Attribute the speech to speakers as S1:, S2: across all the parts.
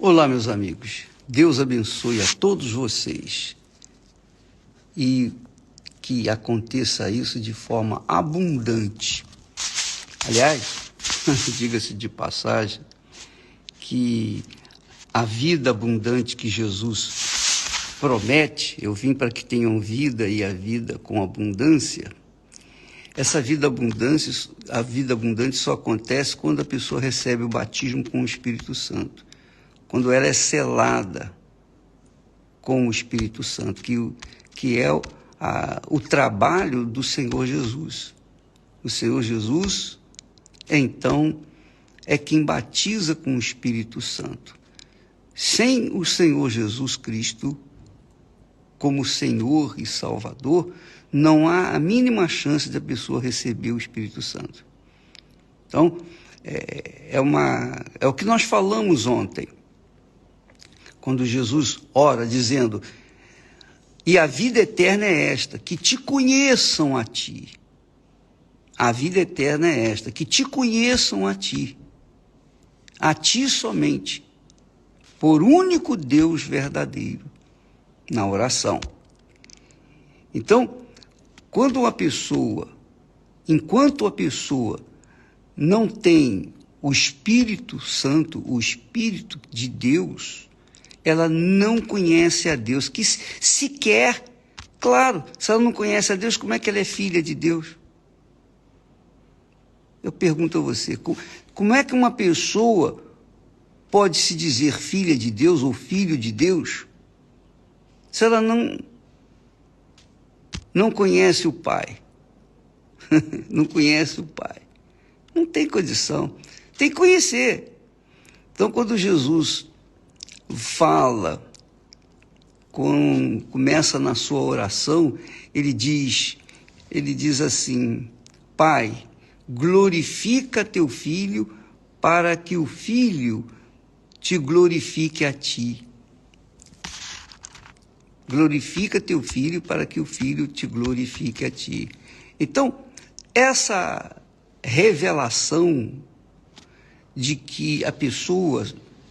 S1: Olá, meus amigos. Deus abençoe a todos vocês e que aconteça isso de forma abundante. Aliás, diga-se de passagem, que a vida abundante que Jesus promete, eu vim para que tenham vida e a vida com abundância. Essa vida abundante, a vida abundante só acontece quando a pessoa recebe o batismo com o Espírito Santo, quando ela é selada com o Espírito Santo, que é o trabalho do Senhor Jesus. O Senhor Jesus, então, é quem batiza com o Espírito Santo. Sem o Senhor Jesus Cristo como Senhor e Salvador, não há a mínima chance da pessoa receber o Espírito Santo. Então, é o que nós falamos ontem, quando Jesus ora dizendo: e a vida eterna é esta, que te conheçam a ti. A vida eterna é esta, que te conheçam a ti somente, por único Deus verdadeiro, na oração. Então, enquanto a pessoa não tem o Espírito Santo, o Espírito de Deus, ela não conhece a Deus, que sequer, claro, se ela não conhece a Deus, como é que ela é filha de Deus? Eu pergunto a você, como é que uma pessoa pode se dizer filha de Deus ou filho de Deus se ela não conhece o Pai? Não conhece o Pai. Não tem condição. Tem que conhecer. Então, quando Jesus fala, começa na sua oração, ele diz assim: Pai, glorifica teu Filho para que o Filho te glorifique a ti. Glorifica teu Filho para que o Filho te glorifique a ti. Então, essa revelação de que a pessoa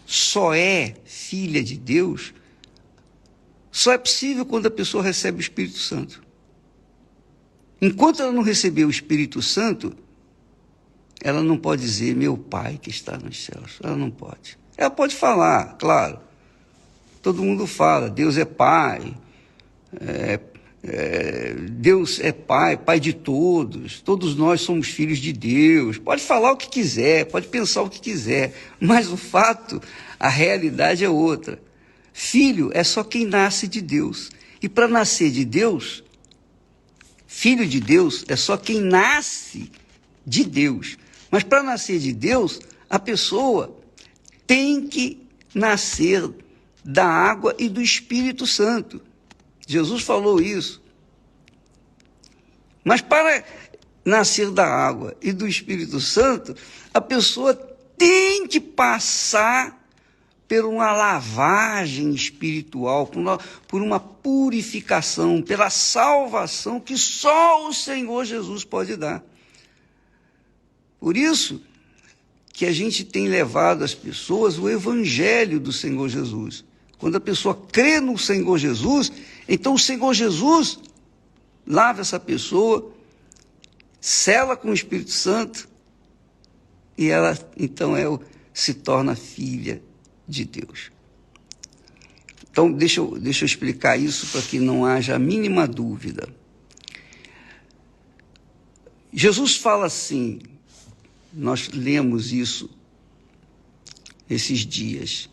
S1: só é filha de Deus, só é possível quando a pessoa recebe o Espírito Santo. Enquanto ela não receber o Espírito Santo, ela não pode dizer meu Pai que está nos céus. Ela não pode. Ela pode falar, claro. Todo mundo fala, Deus é Pai, Deus é Pai, Pai de todos nós somos filhos de Deus. Pode falar o que quiser, pode pensar o que quiser, mas o fato, a realidade é outra. Filho é só quem nasce de Deus. E para nascer de Deus, filho de Deus é só quem nasce de Deus. Mas para nascer de Deus, a pessoa tem que nascer da água e do Espírito Santo. Jesus falou isso. Mas para nascer da água e do Espírito Santo, a pessoa tem que passar por uma lavagem espiritual, por uma purificação, pela salvação que só o Senhor Jesus pode dar. Por isso que a gente tem levado às pessoas o Evangelho do Senhor Jesus. Quando a pessoa crê no Senhor Jesus, então o Senhor Jesus lava essa pessoa, sela com o Espírito Santo, e ela então se torna filha de Deus. Então, deixa eu explicar isso para que não haja a mínima dúvida. Jesus fala assim, nós lemos isso esses dias.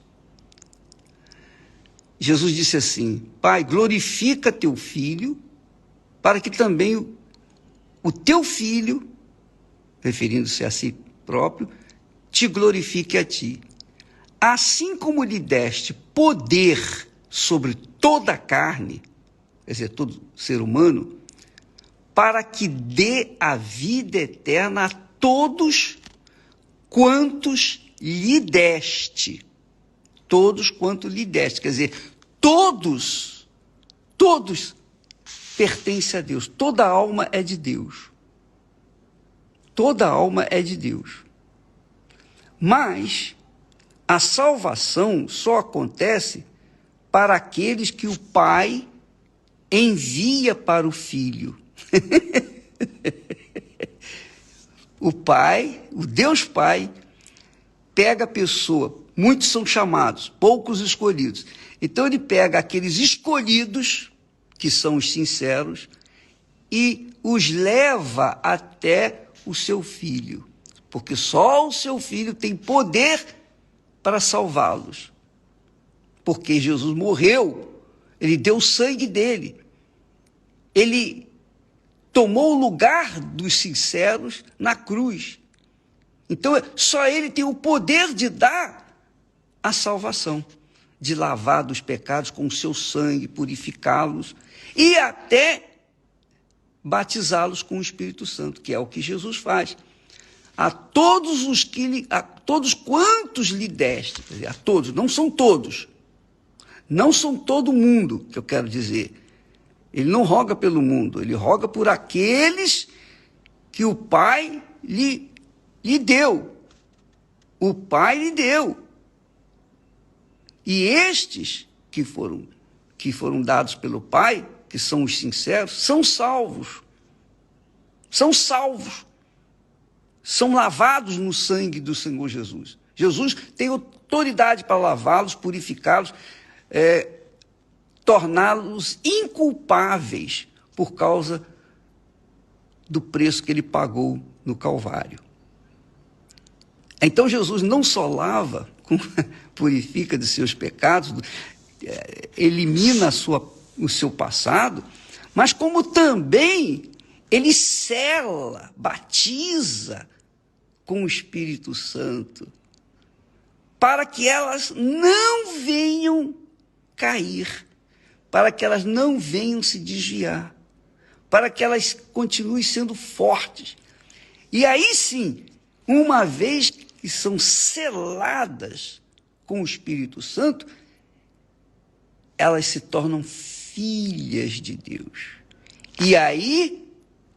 S1: Jesus disse assim: Pai, glorifica teu Filho, para que também o teu Filho, referindo-se a si próprio, te glorifique a ti. Assim como lhe deste poder sobre toda a carne, quer dizer, todo ser humano, para que dê a vida eterna a todos quantos lhe deste. Todos quanto lhe deste, quer dizer, todos pertencem a Deus. Toda alma é de Deus. Toda alma é de Deus. Mas A salvação só acontece para aqueles que o Pai envia para o Filho. O Pai, o Deus Pai, pega a pessoa, muitos são chamados, poucos escolhidos. Então ele pega aqueles escolhidos, que são os sinceros, e os leva até o seu Filho, porque só o seu Filho tem poder para salvá-los. Porque Jesus morreu, ele deu o sangue dele, ele tomou o lugar dos sinceros na cruz. Então, só ele tem o poder de dar a salvação, de lavar dos pecados com o seu sangue, purificá-los e até batizá-los com o Espírito Santo, que é o que Jesus faz. A todos quantos lhe deste, quer dizer, a todos, não são todos, não são todo mundo, que eu quero dizer. Ele não roga pelo mundo, ele roga por aqueles que o Pai lhe deu. O Pai lhe deu. E estes que foram dados pelo Pai, que são os sinceros, são salvos. São salvos. São lavados no sangue do Senhor Jesus. Jesus tem autoridade para lavá-los, purificá-los, torná-los inculpáveis por causa do preço que ele pagou no Calvário. Então Jesus não só lava, purifica de seus pecados, elimina o seu passado, mas como também ele sela, batiza com o Espírito Santo, para que elas não venham cair, para que elas não venham se desviar, para que elas continuem sendo fortes. E aí sim, uma vez que são seladas com o Espírito Santo, elas se tornam filhas de Deus. E aí,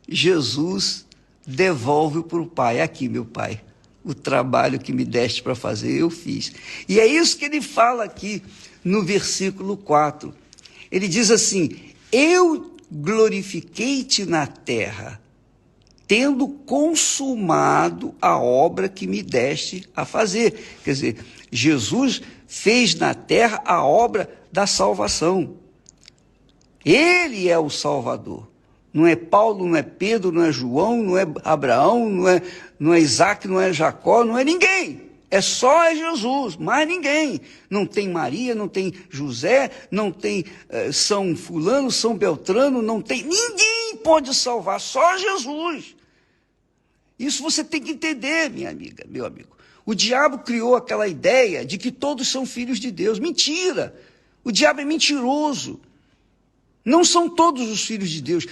S1: Jesus devolve para o Pai. Aqui, meu Pai, o trabalho que me deste para fazer, eu fiz. E é isso que ele fala aqui no versículo 4. Ele diz assim: eu glorifiquei-te na terra, tendo consumado a obra que me deste a fazer. Quer dizer, Jesus fez na terra a obra da salvação. Ele é o Salvador. Não é Paulo, não é Pedro, não é João, não é Abraão, não é Isaac, não é Jacó, não é ninguém. É só Jesus, mais ninguém. Não tem Maria, não tem José, não tem São Fulano, São Beltrano, não tem. Ninguém pode salvar, só Jesus. Isso você tem que entender, minha amiga, meu amigo. O diabo criou aquela ideia de que todos são filhos de Deus. Mentira! O diabo é mentiroso. Não são todos os filhos de Deus.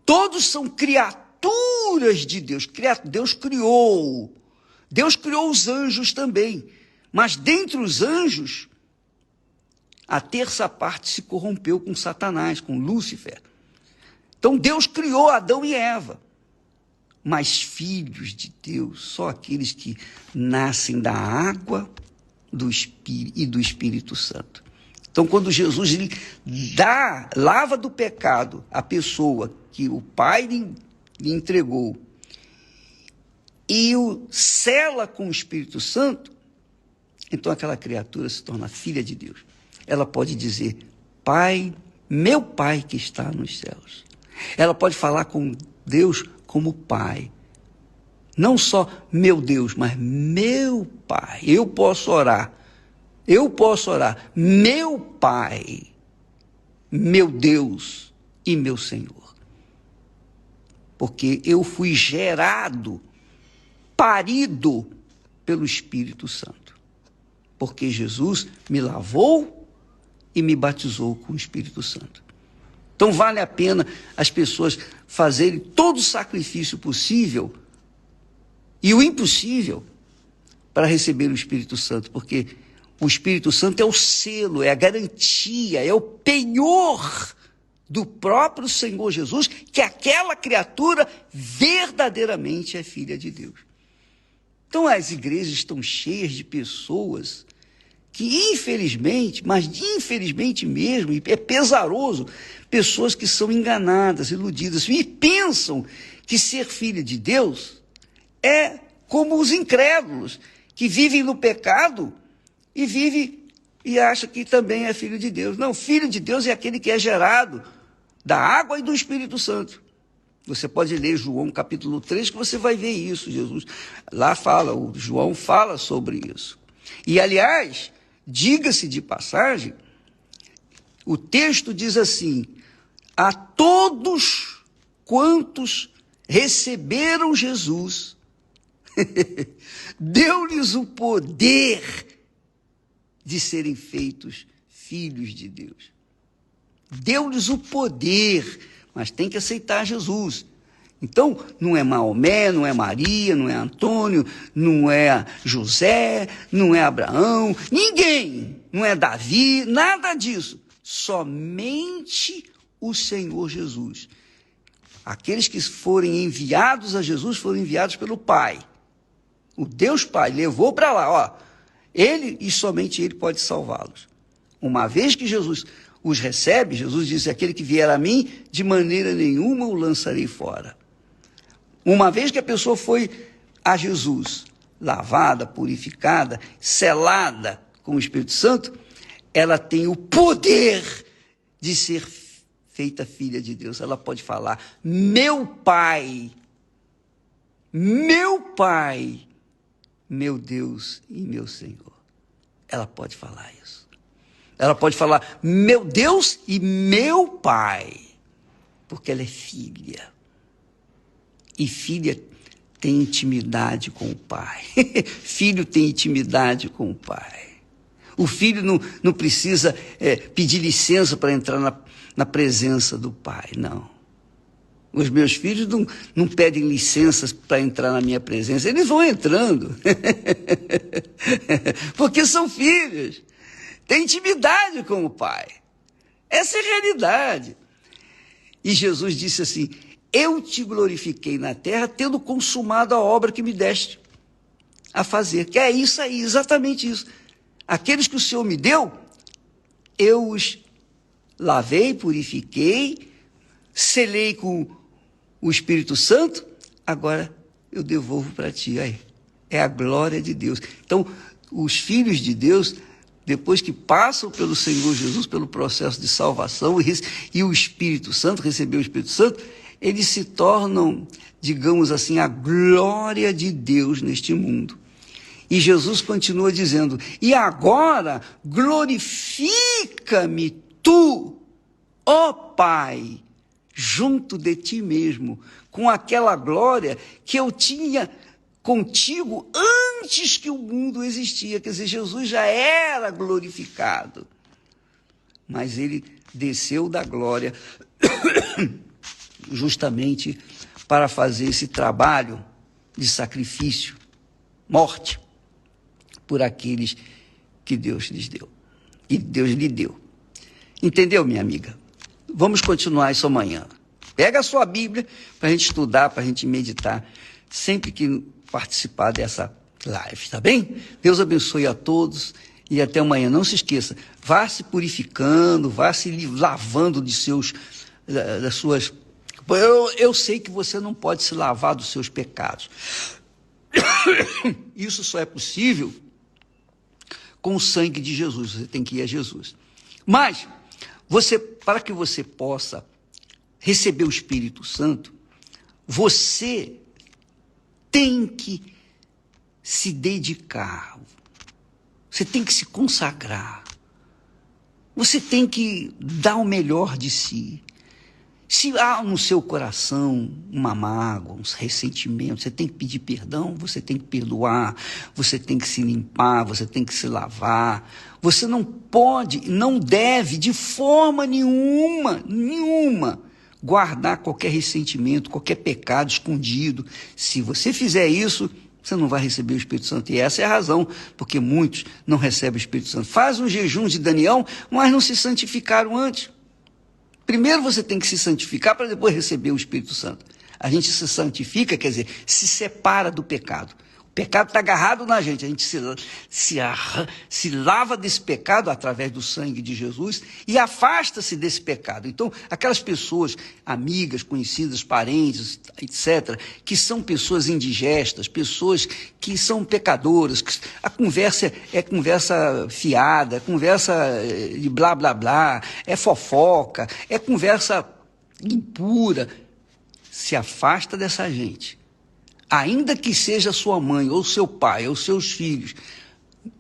S1: Todos são criaturas de Deus. Deus criou. Deus criou os anjos também. Mas dentre os anjos, a terça parte se corrompeu com Satanás, com Lúcifer. Então Deus criou Adão e Eva. Mas filhos de Deus, só aqueles que nascem da água e do Espírito Santo. Então, quando Jesus lava do pecado a pessoa que o Pai lhe entregou e o sela com o Espírito Santo, então aquela criatura se torna filha de Deus. Ela pode dizer: Pai, meu Pai que está nos céus. Ela pode falar com Deus como Pai. Não só meu Deus, mas meu Pai. Eu posso orar, meu Pai, meu Deus e meu Senhor. Porque eu fui gerado, parido pelo Espírito Santo. Porque Jesus me lavou e me batizou com o Espírito Santo. Então vale a pena as pessoas fazerem todo o sacrifício possível e o impossível para receber o Espírito Santo, porque o Espírito Santo é o selo, é a garantia, é o penhor do próprio Senhor Jesus, que aquela criatura verdadeiramente é filha de Deus. Então as igrejas estão cheias de pessoas que infelizmente, mas infelizmente mesmo, e é pesaroso, pessoas que são enganadas, iludidas, e pensam que ser filho de Deus é como os incrédulos, que vivem no pecado e vivem e acham que também é filho de Deus. Não, filho de Deus é aquele que é gerado da água e do Espírito Santo. Você pode ler João capítulo 3, que você vai ver isso. Jesus lá fala, o João fala sobre isso. E, aliás, diga-se de passagem, o texto diz assim: a todos quantos receberam Jesus, deu-lhes o poder de serem feitos filhos de Deus. Deu-lhes o poder, mas tem que aceitar Jesus. Então, não é Maomé, não é Maria, não é Antônio, não é José, não é Abraão, ninguém, não é Davi, nada disso. Somente o Senhor Jesus. Aqueles que forem enviados a Jesus foram enviados pelo Pai. O Deus Pai levou para lá, ó, ele e somente ele pode salvá-los. Uma vez que Jesus os recebe, Jesus disse: aquele que vier a mim, de maneira nenhuma o lançarei fora. Uma vez que a pessoa foi a Jesus, lavada, purificada, selada com o Espírito Santo, ela tem o poder de ser feita filha de Deus. Ela pode falar: meu Pai, meu Deus e meu Senhor. Ela pode falar isso. Ela pode falar: meu Deus e meu Pai, porque ela é filha. E filha tem intimidade com o pai. Filho tem intimidade com o pai. O filho não precisa pedir licença para entrar na presença do pai, não. Os meus filhos não pedem licenças para entrar na minha presença, eles vão entrando. Porque são filhos. Tem intimidade com o pai. Essa é a realidade. E Jesus disse assim: eu te glorifiquei na terra, tendo consumado a obra que me deste a fazer. Que é isso aí, exatamente isso. Aqueles que o Senhor me deu, eu os lavei, purifiquei, selei com o Espírito Santo, agora eu devolvo para ti. Aí, é a glória de Deus. Então, os filhos de Deus, depois que passam pelo Senhor Jesus, pelo processo de salvação, e o Espírito Santo, receber o Espírito Santo, eles se tornam, digamos assim, a glória de Deus neste mundo. E Jesus continua dizendo: e agora glorifica-me tu, ó Pai, junto de ti mesmo, com aquela glória que eu tinha contigo antes que o mundo existia. Quer dizer, Jesus já era glorificado, mas ele desceu da glória justamente para fazer esse trabalho de sacrifício, morte, por aqueles que Deus lhes deu, e Deus lhe deu. Entendeu, minha amiga? Vamos continuar isso amanhã. Pega a sua Bíblia para a gente estudar, para a gente meditar, sempre que participar dessa live, tá bem? Deus abençoe a todos e até amanhã. Não se esqueça, vá se purificando, vá se lavando das suas... Eu sei que você não pode se lavar dos seus pecados. Isso só é possível com o sangue de Jesus. Você tem que ir a Jesus. Mas, para que você possa receber o Espírito Santo, você tem que se dedicar. Você tem que se consagrar. Você tem que dar o melhor de si. Se há no seu coração uma mágoa, uns ressentimentos, você tem que pedir perdão, você tem que perdoar, você tem que se limpar, você tem que se lavar. Você não pode, não deve, de forma nenhuma, guardar qualquer ressentimento, qualquer pecado escondido. Se você fizer isso, você não vai receber o Espírito Santo. E essa é a razão porque muitos não recebem o Espírito Santo. Faz um jejum de Daniel, mas não se santificaram antes. Primeiro você tem que se santificar para depois receber o Espírito Santo. A gente se santifica, quer dizer, se separa do pecado. pecado está agarrado na gente, a gente se lava desse pecado através do sangue de Jesus e afasta-se desse pecado. Então, aquelas pessoas, amigas, conhecidas, parentes, etc., que são pessoas indigestas, pessoas que são pecadoras, que a conversa é conversa fiada, conversa de blá, blá, blá, é fofoca, é conversa impura. Se afasta dessa gente. Ainda que seja sua mãe, ou seu pai, ou seus filhos,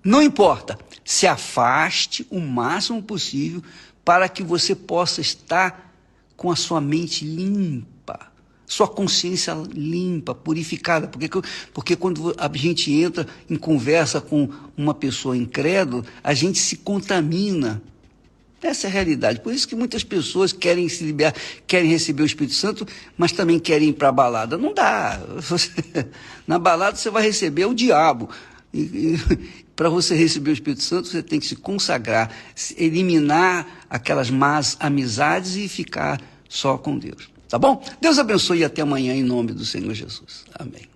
S1: não importa, se afaste o máximo possível para que você possa estar com a sua mente limpa, sua consciência limpa, purificada, porque quando a gente entra em conversa com uma pessoa incrédula, a gente se contamina. Essa é a realidade. Por isso que muitas pessoas querem se liberar, querem receber o Espírito Santo, mas também querem ir para a balada. Não dá. Na balada você vai receber o diabo. E para você receber o Espírito Santo, você tem que se consagrar, eliminar aquelas más amizades e ficar só com Deus. Tá bom? Deus abençoe e até amanhã em nome do Senhor Jesus. Amém.